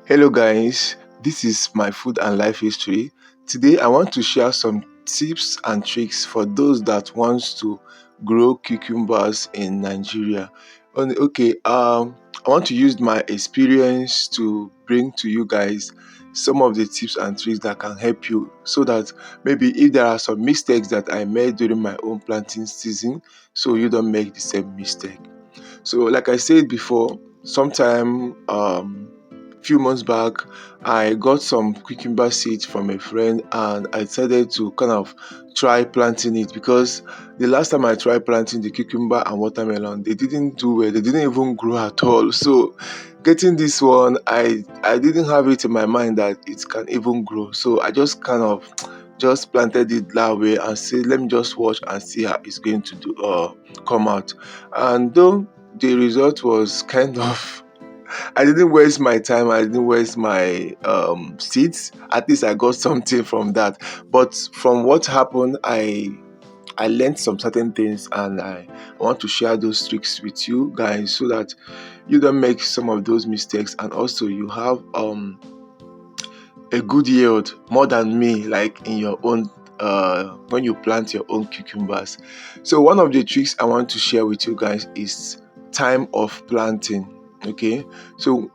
Hello, guys. This is my food and life history. Today, I want to share some tips and tricks for those that wants to grow cucumbers in Nigeria. I want to use my experience to bring to you guys some of the tips and tricks that can help you, so that maybe if there are some mistakes that I made during my own planting season, so you don't make the same mistake. So, like I said before, sometime few months back, I got some cucumber seeds from a friend, and I decided to kind of try planting it because the last time I tried planting the cucumber and watermelon, they didn't do well. They didn't even grow at all. So, getting this one, I didn't have it in my mind that it can even grow. So I just kind of just planted it that way and said, let me just watch and see how it's going to come out. And though the result was kind of I didn't waste my time, I didn't waste my seeds. At least I got something from that. But from what happened, I learned some certain things, and I want to share those tricks with you guys so that you don't make some of those mistakes, and also you have a good yield more than me, like in your own when you plant your own cucumbers. So one of the tricks I want to share with you guys is time of planting. Okay, so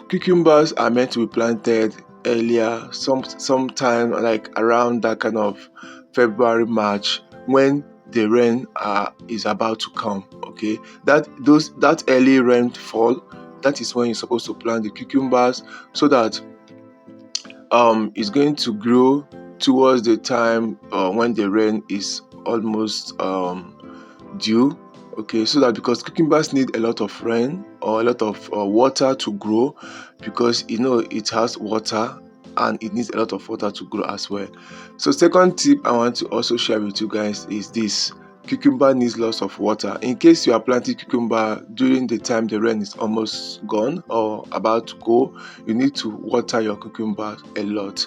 cucumbers are meant to be planted earlier, sometime like around that kind of February, March, when the rain is about to come. Okay, that early rainfall, that is when you're supposed to plant the cucumbers, so that is going to grow towards the time when the rain is almost due. Okay, so that because cucumbers need a lot of rain or a lot of water to grow, because it has water and it needs a lot of water to grow as well. So second tip I want to also share with you guys is this: cucumber needs lots of water. In case you are planting cucumber during the time the rain is almost gone or about to go, you need to water your cucumber a lot.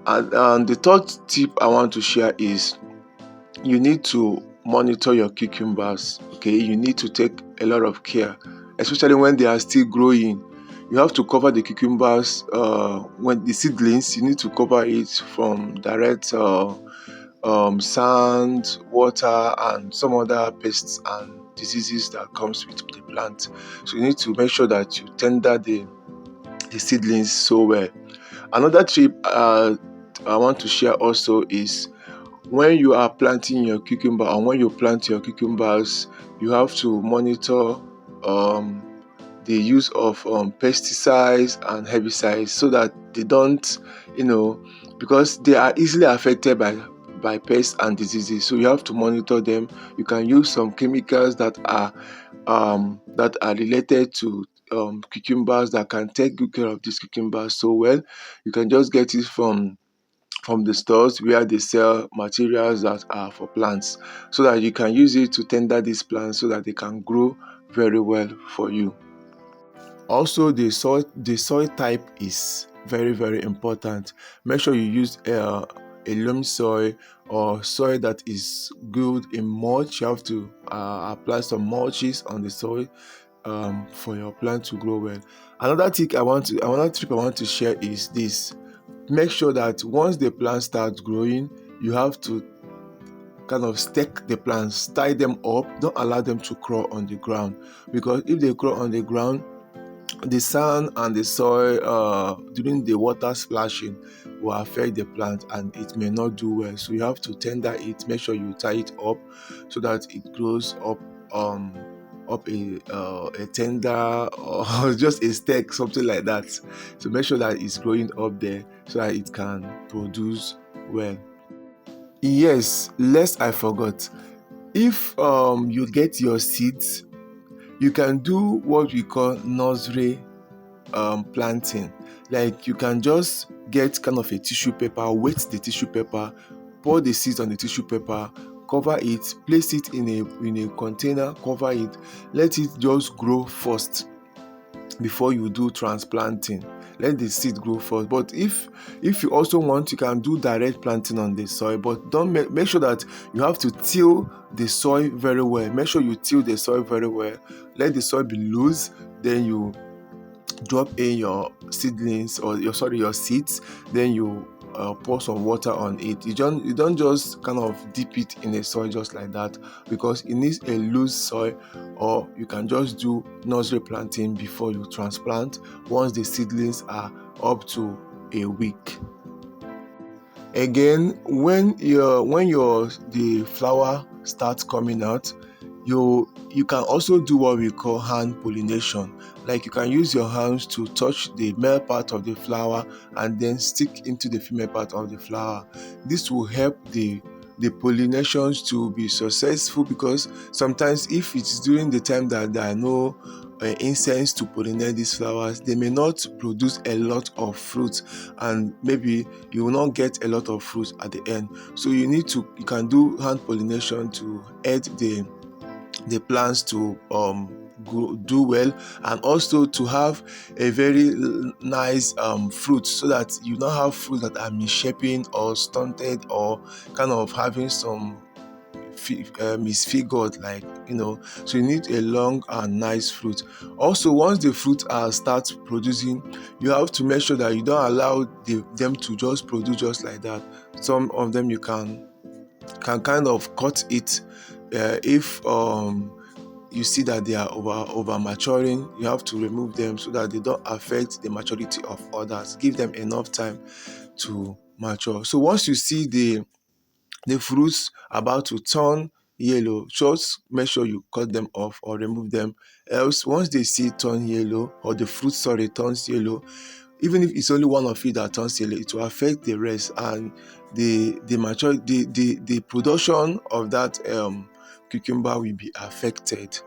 And the third tip I want to share is you need to monitor your cucumbers. Okay, you need to take a lot of care, especially when they are still growing. You have to cover the cucumbers when the seedlings. You need to cover it from direct sand, water, and some other pests and diseases that comes with the plant. So you need to make sure that you tender the seedlings so well. Another tip I want to share also is when you are planting your cucumber, and when you plant your cucumbers, you have to monitor um, the use of pesticides and herbicides, so that they don't, because they are easily affected by pests and diseases. So you have to monitor them. You can use some chemicals that are related to cucumbers, that can take good care of these cucumbers so well. You can just get it from the stores where they sell materials that are for plants, so that you can use it to tender these plants so that they can grow very well for you. Also, the soil type is very, very important. Make sure you use a loam soil or soil that is good in mulch. You have to apply some mulches on the soil for your plant to grow well. Another tip I want to share is this: make sure that once the plant starts growing, you have to kind of stake the plants, tie them up. Don't allow them to crawl on the ground, because if they crawl on the ground, the sand and the soil during the water splashing will affect the plant, and it may not do well. So you have to tender it. Make sure you tie it up so that it grows up a tender, or just a stake, something like that. So make sure that it's growing up there so that it can produce well. Yes, lest I forgot, if you get your seeds, you can do what we call nursery planting. Like, you can just get kind of a tissue paper, wet the tissue paper, pour the seeds on the tissue paper, cover it, place it in a container, cover it, let it just grow first before you do transplanting. Let the seed grow first. But if you also want, you can do direct planting on the soil, but don't make sure that you have to till the soil very well. Make sure you till the soil very well. Let the soil be loose, then you drop in your seedlings or your seeds, then you pour some water on it. You don't just kind of dip it in the soil just like that, because it needs a loose soil, or you can just do nursery planting before you transplant once the seedlings are up to a week. Again, when your the flower starts coming out, you can also do what we call hand pollination. Like, you can use your hands to touch the male part of the flower and then stick into the female part of the flower. This will help the pollinations to be successful, because sometimes if it's during the time that there are no insects to pollinate these flowers, they may not produce a lot of fruit, and maybe you will not get a lot of fruit at the end. So you can do hand pollination to aid the plants to do well, and also to have a very nice fruit, so that you don't have fruit that are misshapen or stunted, or kind of having some misfigured, like, so you need a long and nice fruit. Also, once the fruit start producing, you have to make sure that you don't allow them to just produce just like that. Some of them you can kind of cut it. If you see that they are over maturing, you have to remove them so that they don't affect the maturity of others. Give them enough time to mature. So once you see the fruits about to turn yellow, just make sure you cut them off or remove them. Else, once they see turn yellow, or the fruit, turns yellow, even if it's only one of it that turns yellow, it will affect the rest, and the production of that cucumber will be affected.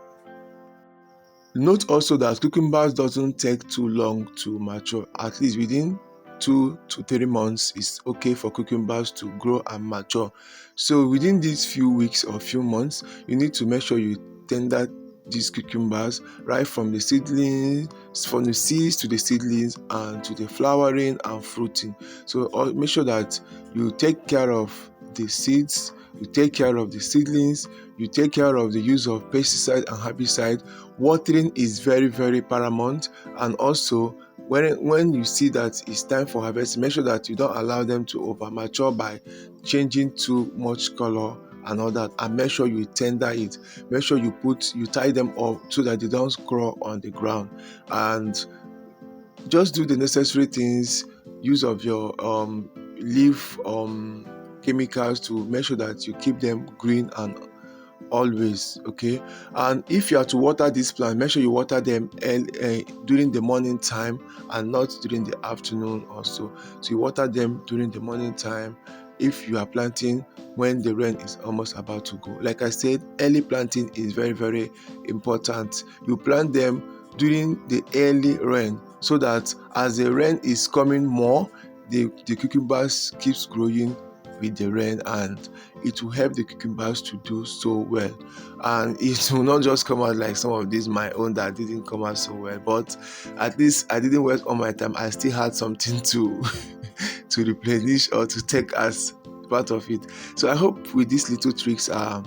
Note also that cucumbers doesn't take too long to mature. At least within 2 to 3 months is okay for cucumbers to grow and mature. So within these few weeks or few months, you need to make sure you tender these cucumbers, right from the seedlings, from the seeds to the seedlings, and to the flowering and fruiting. So make sure that you take care of the seeds, you take care of the seedlings, you take care of the use of pesticide and herbicide. Watering is very, very paramount. And also, when you see that it's time for harvest, make sure that you don't allow them to over mature by changing too much color and all that. And make sure you tender it. Make sure you tie them up so that they don't crawl on the ground. And just do the necessary things. Use of your leaf chemicals to make sure that you keep them green and always okay. And if you are to water these plants, make sure you water them during the morning time, and not during the afternoon also. So you water them during the morning time if you are planting when the rain is almost about to go. Like I said, early planting is very, very important. You plant them during the early rain, so that as the rain is coming more, the cucumbers keeps growing with the rain, and it will help the cucumbers to do so well. And it will not just come out like some of these my own that didn't come out so well, but at least I didn't waste all my time. I still had something to to replenish or to take as part of it. So I hope with these little tricks and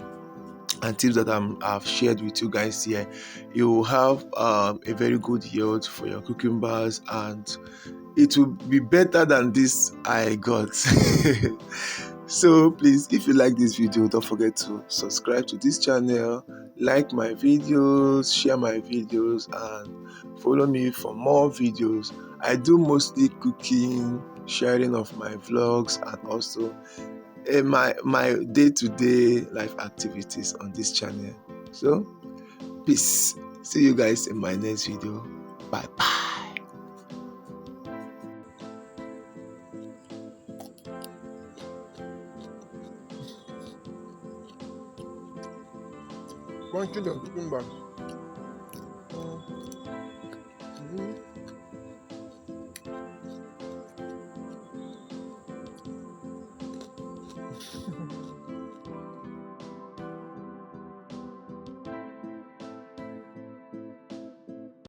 tips that I've shared with you guys here, you will have a very good yield for your cucumbers, and it will be better than this I got. So please, if you like this video, don't forget to subscribe to this channel, like my videos, share my videos, and follow me for more videos. I do mostly cooking, sharing of my vlogs, and also my day-to-day life activities on this channel. So peace. See you guys in my next video. Bye bye. One change of cucumber.